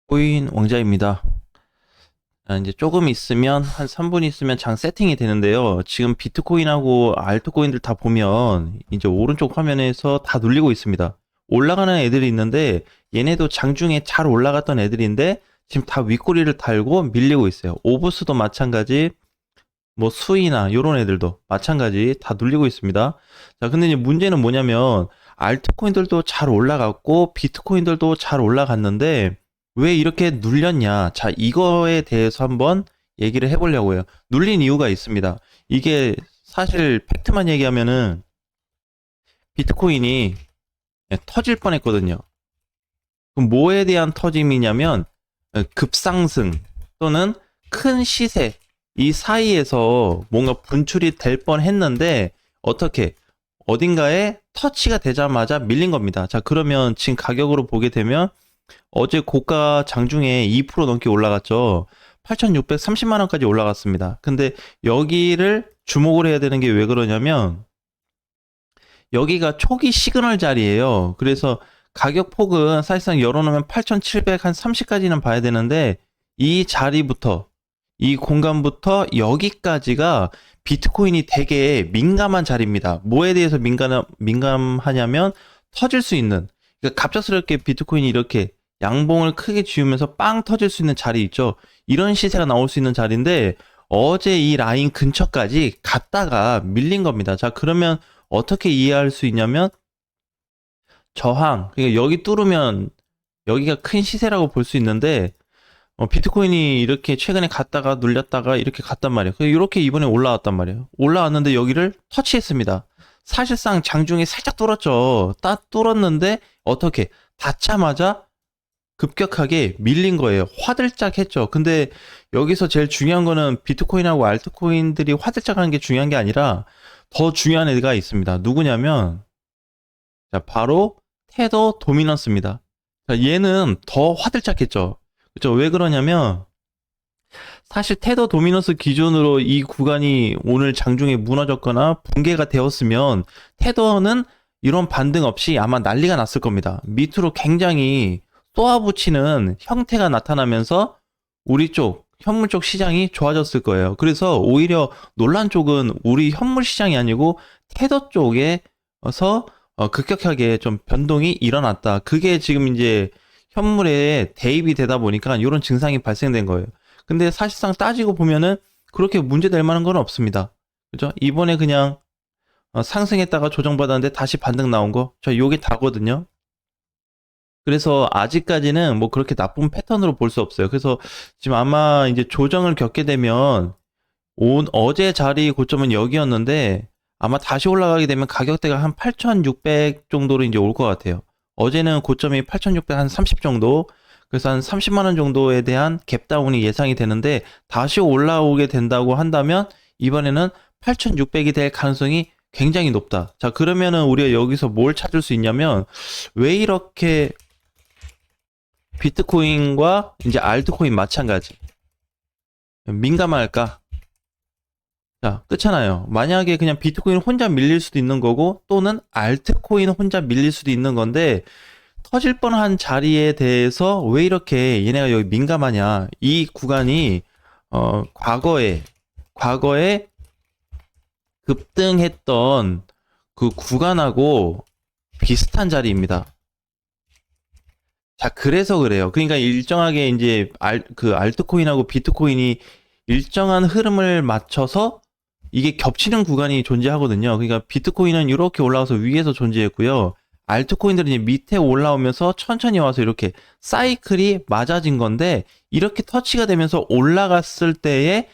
코인 왕자입니다. 이제 조금 있으면 한 3분 있으면 장 세팅이 되는데요. 지금 비트코인하고 알트코인들 다 보면 이제 오른쪽 화면에서 다 눌리고 있습니다. 올라가는 애들이 있는데 얘네도 장중에 잘 올라갔던 애들인데 지금 다 윗꼬리를 달고 밀리고 있어요. 오브스도 마찬가지, 뭐 수이나 요런 애들도 마찬가지 다 눌리고 있습니다. 자, 근데 이제 문제는 뭐냐면 알트코인들도 잘 올라갔고 비트코인들도 잘 올라갔는데 왜 이렇게 눌렸냐? 자, 이거에 대해서 한번 얘기를 해보려고요. 눌린 이유가 있습니다. 이게 사실 팩트만 얘기하면은 비트코인이 터질 뻔했거든요. 그럼 뭐에 대한 터짐이냐면 급상승 또는 큰 시세 이 사이에서 뭔가 분출이 될 뻔했는데 어떻게 어딘가에 터치가 되자마자 밀린 겁니다. 자, 그러면 지금 가격으로 보게 되면 어제 고가 장중에 2% 넘게 올라갔죠. 8,630만 원까지 올라갔습니다. 근데 여기를 주목을 해야 되는 게 왜 그러냐면 여기가 초기 시그널 자리예요. 그래서 가격 폭은 사실상 열어놓으면 8,700 한 30까지는 봐야 되는데 이 자리부터 이 공간부터 여기까지가 비트코인이 되게 민감한 자리입니다. 뭐에 대해서 민감하냐면 터질 수 있는 그러니까 갑작스럽게 비트코인이 이렇게 양봉을 크게 지우면서 빵 터질 수 있는 자리 있죠. 이런 시세가 나올 수 있는 자리인데 어제 이 라인 근처까지 갔다가 밀린 겁니다. 자, 그러면 어떻게 이해할 수 있냐면 저항, 그러니까 여기 뚫으면 여기가 큰 시세라고 볼 수 있는데 비트코인이 이렇게 최근에 갔다가 눌렸다가 이렇게 갔단 말이에요. 이렇게 이번에 올라왔단 말이에요. 올라왔는데 여기를 터치했습니다. 사실상 장중에 살짝 뚫었죠. 딱 뚫었는데 어떻게 닿자마자 급격하게 밀린 거예요. 화들짝 했죠. 근데 여기서 제일 중요한 거는 비트코인하고 알트코인들이 화들짝 하는 게 중요한 게 아니라 더 중요한 애가 있습니다. 누구냐면 자, 바로 테더 도미넌스입니다. 자, 얘는 더 화들짝했죠. 그죠? 왜 그러냐면 사실 테더 도미넌스 기준으로 이 구간이 오늘 장중에 무너졌거나 붕괴가 되었으면 테더는 이런 반등 없이 아마 난리가 났을 겁니다. 밑으로 굉장히 쏘아붙이는 형태가 나타나면서 우리 쪽 현물 쪽 시장이 좋아졌을 거예요. 그래서 오히려 논란 쪽은 우리 현물 시장이 아니고 테더 쪽에서 급격하게 좀 변동이 일어났다. 그게 지금 이제 현물에 대입이 되다 보니까 이런 증상이 발생된 거예요. 근데 사실상 따지고 보면은 그렇게 문제될 만한 건 없습니다. 그죠? 이번에 그냥 상승했다가 조정받았는데 다시 반등 나온 거, 저 요게 다거든요. 그래서 아직까지는 뭐 그렇게 나쁜 패턴으로 볼 수 없어요. 그래서 지금 아마 이제 조정을 겪게 되면 어제 자리 고점은 여기였는데 아마 다시 올라가게 되면 가격대가 한 8,600 정도로 이제 올 것 같아요. 어제는 고점이 8,600 한 30 정도, 그래서 한 30만 원 정도에 대한 갭다운이 예상이 되는데 다시 올라오게 된다고 한다면 이번에는 8,600이 될 가능성이 굉장히 높다. 자, 그러면은 우리가 여기서 뭘 찾을 수 있냐면 왜 이렇게 비트코인과 이제 알트코인 마찬가지 민감할까? 자, 그렇잖아요. 만약에 그냥 비트코인 혼자 밀릴 수도 있는 거고 또는 알트코인 혼자 밀릴 수도 있는 건데 터질 뻔한 자리에 대해서 왜 이렇게 얘네가 여기 민감하냐? 이 구간이 과거에 급등했던 그 구간하고 비슷한 자리입니다. 자, 그래서 그래요. 그러니까 일정하게 이제 그 알트코인하고 비트코인이 일정한 흐름을 맞춰서 이게 겹치는 구간이 존재하거든요. 그러니까 비트코인은 이렇게 올라와서 위에서 존재했고요. 알트코인들은 이제 밑에 올라오면서 천천히 와서 이렇게 사이클이 맞아진 건데 이렇게 터치가 되면서 올라갔을 때에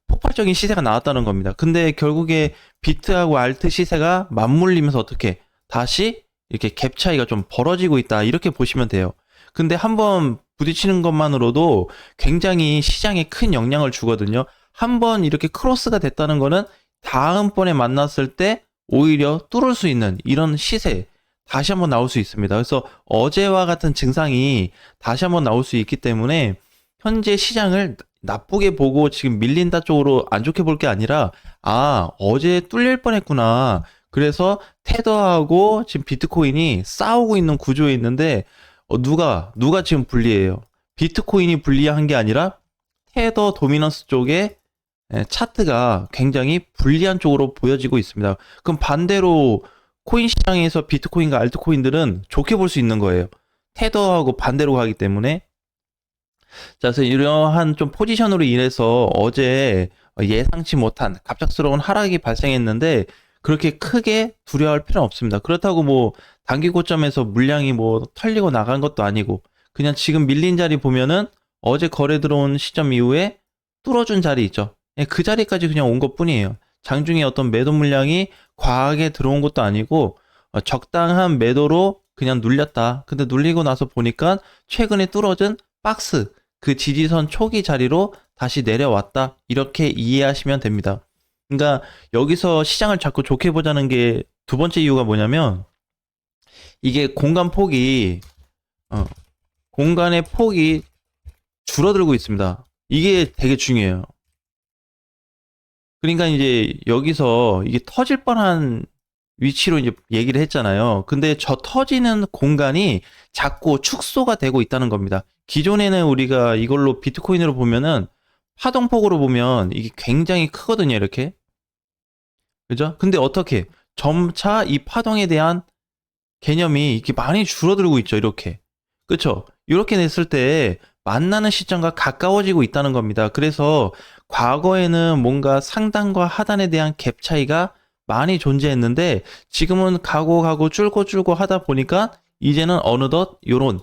폭발적인 시세가 나왔다는 겁니다. 근데 결국에 비트하고 알트 시세가 맞물리면서 어떻게 다시 이렇게 갭 차이가 좀 벌어지고 있다. 이렇게 보시면 돼요. 근데 한번 부딪히는 것만으로도 굉장히 시장에 큰 영향을 주거든요. 한번 이렇게 크로스가 됐다는 거는 다음번에 만났을 때 오히려 뚫을 수 있는 이런 시세 다시 한번 나올 수 있습니다. 그래서 어제와 같은 증상이 다시 한번 나올 수 있기 때문에 현재 시장을 나쁘게 보고 지금 밀린다 쪽으로 안 좋게 볼 게 아니라 어제 뚫릴 뻔했구나. 그래서 테더하고 지금 비트코인이 싸우고 있는 구조에 있는데 누가 지금 불리해요? 비트코인이 불리한 게 아니라 테더 도미넌스 쪽에 차트가 굉장히 불리한 쪽으로 보여지고 있습니다. 그럼 반대로 코인 시장에서 비트코인과 알트코인들은 좋게 볼 수 있는 거예요. 테더하고 반대로 가기 때문에. 자, 그래서 이러한 좀 포지션으로 인해서 어제 예상치 못한 갑작스러운 하락이 발생했는데 그렇게 크게 두려워할 필요는 없습니다. 그렇다고 뭐 단기 고점에서 물량이 뭐 털리고 나간 것도 아니고 그냥 지금 밀린 자리 보면은 어제 거래 들어온 시점 이후에 뚫어준 자리 있죠. 그 자리까지 그냥 온 것뿐이에요. 장중에 어떤 매도 물량이 과하게 들어온 것도 아니고 적당한 매도로 그냥 눌렸다. 근데 눌리고 나서 보니까 최근에 뚫어진 박스 그 지지선 초기 자리로 다시 내려왔다. 이렇게 이해하시면 됩니다. 그러니까 여기서 시장을 자꾸 좋게 보자는 게 두 번째 이유가 뭐냐면 이게 공간의 폭이 줄어들고 있습니다. 이게 되게 중요해요. 그러니까 이제 여기서 이게 터질 뻔한 위치로 이제 얘기를 했잖아요. 근데 저 터지는 공간이 자꾸 축소가 되고 있다는 겁니다. 기존에는 우리가 이걸로 비트코인으로 보면은 파동폭으로 보면 이게 굉장히 크거든요, 이렇게. 그죠? 근데 어떻게 점차 이 파동에 대한 개념이 이렇게 많이 줄어들고 있죠, 이렇게. 그쵸? 이렇게 냈을 때 만나는 시점과 가까워지고 있다는 겁니다. 그래서 과거에는 뭔가 상단과 하단에 대한 갭 차이가 많이 존재했는데 지금은 가고 줄고 하다 보니까 이제는 어느덧 요런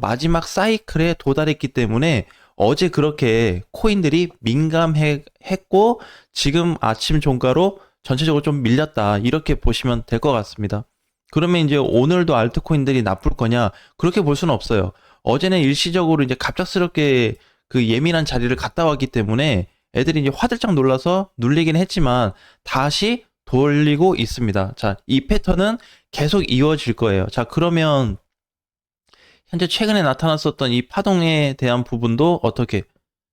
마지막 사이클에 도달했기 때문에 어제 그렇게 코인들이 민감했고 지금 아침 종가로 전체적으로 좀 밀렸다. 이렇게 보시면 될 것 같습니다. 그러면 이제 오늘도 알트코인들이 나쁠 거냐? 그렇게 볼 수는 없어요. 어제는 일시적으로 이제 갑작스럽게 그 예민한 자리를 갔다 왔기 때문에 애들이 이제 화들짝 놀라서 눌리긴 했지만 다시 돌리고 있습니다. 자, 이 패턴은 계속 이어질 거예요. 자, 그러면 현재 최근에 나타났었던 이 파동에 대한 부분도 어떻게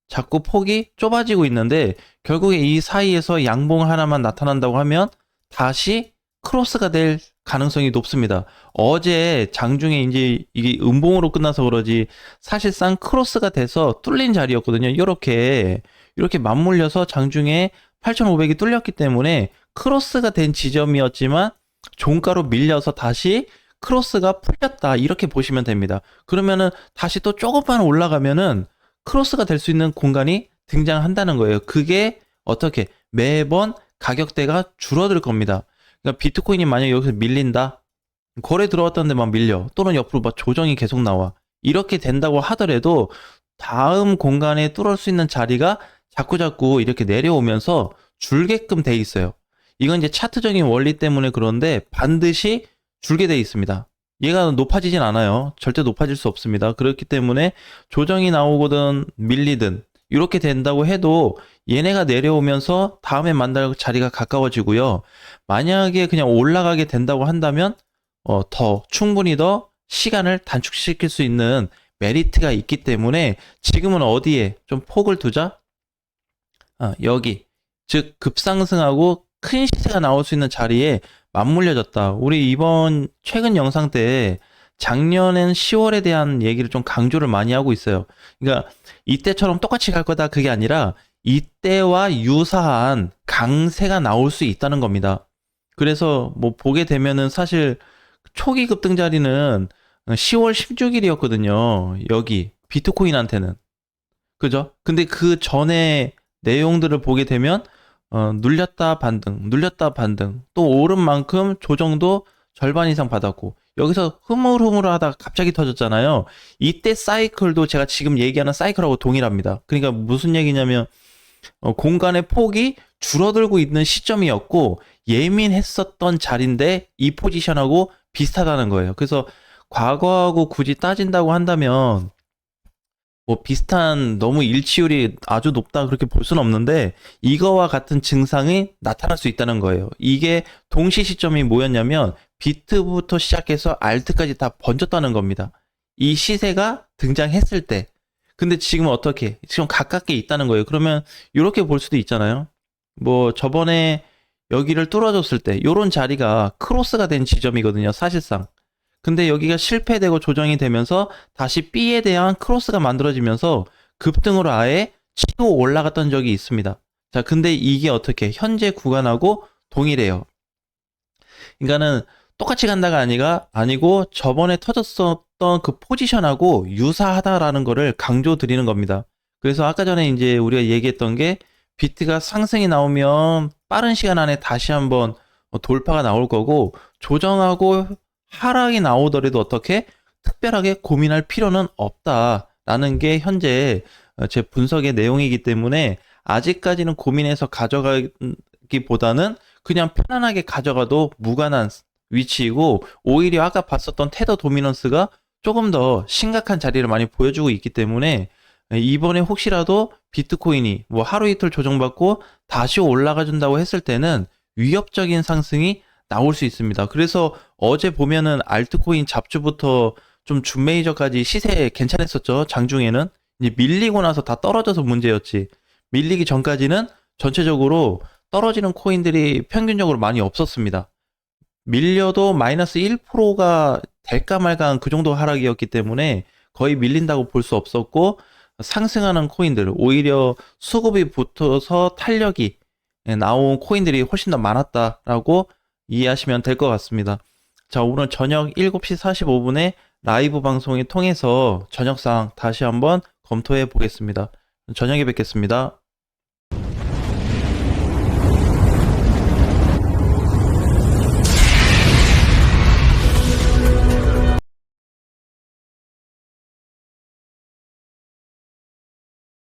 자꾸 폭이 좁아지고 있는데 결국에 이 사이에서 양봉 하나만 나타난다고 하면 다시 크로스가 될 가능성이 높습니다. 어제 장중에 이제 이게 음봉으로 끝나서 그러지 사실상 크로스가 돼서 뚫린 자리였거든요. 이렇게 맞물려서 장중에 8,500이 뚫렸기 때문에 크로스가 된 지점이었지만 종가로 밀려서 다시 크로스가 풀렸다. 이렇게 보시면 됩니다. 그러면은 다시 또 조금만 올라가면은 크로스가 될 수 있는 공간이 등장한다는 거예요. 그게 어떻게 매번 가격대가 줄어들 겁니다. 그러니까 비트코인이 만약 여기서 밀린다. 거래 들어왔던 데만 밀려. 또는 옆으로 막 조정이 계속 나와. 이렇게 된다고 하더라도 다음 공간에 뚫을 수 있는 자리가 자꾸자꾸 이렇게 내려오면서 줄게끔 돼 있어요. 이건 이제 차트적인 원리 때문에 그런데 반드시 줄게 돼 있습니다. 얘가 높아지진 않아요. 절대 높아질 수 없습니다. 그렇기 때문에 조정이 나오거든 밀리든 이렇게 된다고 해도 얘네가 내려오면서 다음에 만날 자리가 가까워지고요. 만약에 그냥 올라가게 된다고 한다면 충분히 더 시간을 단축시킬 수 있는 메리트가 있기 때문에 지금은 어디에 좀 폭을 두자? 여기. 즉 급상승하고 큰 시세가 나올 수 있는 자리에 맞물려졌다. 우리 이번 최근 영상 때 작년엔 10월에 대한 얘기를 좀 강조를 많이 하고 있어요. 그러니까 이때처럼 똑같이 갈 거다 그게 아니라 이때와 유사한 강세가 나올 수 있다는 겁니다. 그래서 뭐 보게 되면은 사실 초기 급등 자리는 10월 16일이었거든요. 여기 비트코인한테는. 그죠? 근데 그 전에 내용들을 보게 되면 눌렸다 반등, 눌렸다 반등, 또 오른 만큼 조정도 절반 이상 받았고 여기서 흐물흐물하다가 갑자기 터졌잖아요. 이때 사이클도 제가 지금 얘기하는 사이클하고 동일합니다. 그러니까 무슨 얘기냐면 공간의 폭이 줄어들고 있는 시점이었고 예민했었던 자리인데 이 포지션하고 비슷하다는 거예요. 그래서 과거하고 굳이 따진다고 한다면 뭐 비슷한 너무 일치율이 아주 높다 그렇게 볼 수는 없는데 이거와 같은 증상이 나타날 수 있다는 거예요. 이게 동시 시점이 뭐였냐면 비트부터 시작해서 알트까지 다 번졌다는 겁니다. 이 시세가 등장했을 때. 근데 지금은 어떻게? 지금 가깝게 있다는 거예요. 그러면 이렇게 볼 수도 있잖아요. 뭐 저번에 여기를 뚫어줬을 때 요런 자리가 크로스가 된 지점이거든요. 사실상. 근데 여기가 실패되고 조정이 되면서 다시 B에 대한 크로스가 만들어지면서 급등으로 아예 치고 올라갔던 적이 있습니다. 자, 근데 이게 어떻게 현재 구간하고 동일해요. 그러니까는 똑같이 간다가 아니고 저번에 터졌었던 그 포지션하고 유사하다라는 거를 강조 드리는 겁니다. 그래서 아까 전에 이제 우리가 얘기했던 게 비트가 상승이 나오면 빠른 시간 안에 다시 한번 돌파가 나올 거고, 조정하고 하락이 나오더라도 어떻게 특별하게 고민할 필요는 없다라는 게 현재 제 분석의 내용이기 때문에, 아직까지는 고민해서 가져가기보다는 그냥 편안하게 가져가도 무관한 위치이고, 오히려 아까 봤었던 테더 도미넌스가 조금 더 심각한 자리를 많이 보여주고 있기 때문에, 이번에 혹시라도 비트코인이 뭐 하루 이틀 조정받고 다시 올라가 준다고 했을 때는 위협적인 상승이 나올 수 있습니다. 그래서 어제 보면은 알트코인 잡주부터 좀 준메이저까지 시세 괜찮았었죠. 장중에는 이제 밀리고 나서 다 떨어져서 문제였지. 밀리기 전까지는 전체적으로 떨어지는 코인들이 평균적으로 많이 없었습니다. 밀려도 마이너스 1%가 될까 말까한 그 정도 하락이었기 때문에 거의 밀린다고 볼 수 없었고, 상승하는 코인들, 오히려 수급이 붙어서 탄력이 나온 코인들이 훨씬 더 많았다라고 이해하시면 될 것 같습니다. 자, 오늘 저녁 7시 45분에 라이브 방송을 통해서 저녁상 다시 한번 검토해 보겠습니다. 저녁에 뵙겠습니다.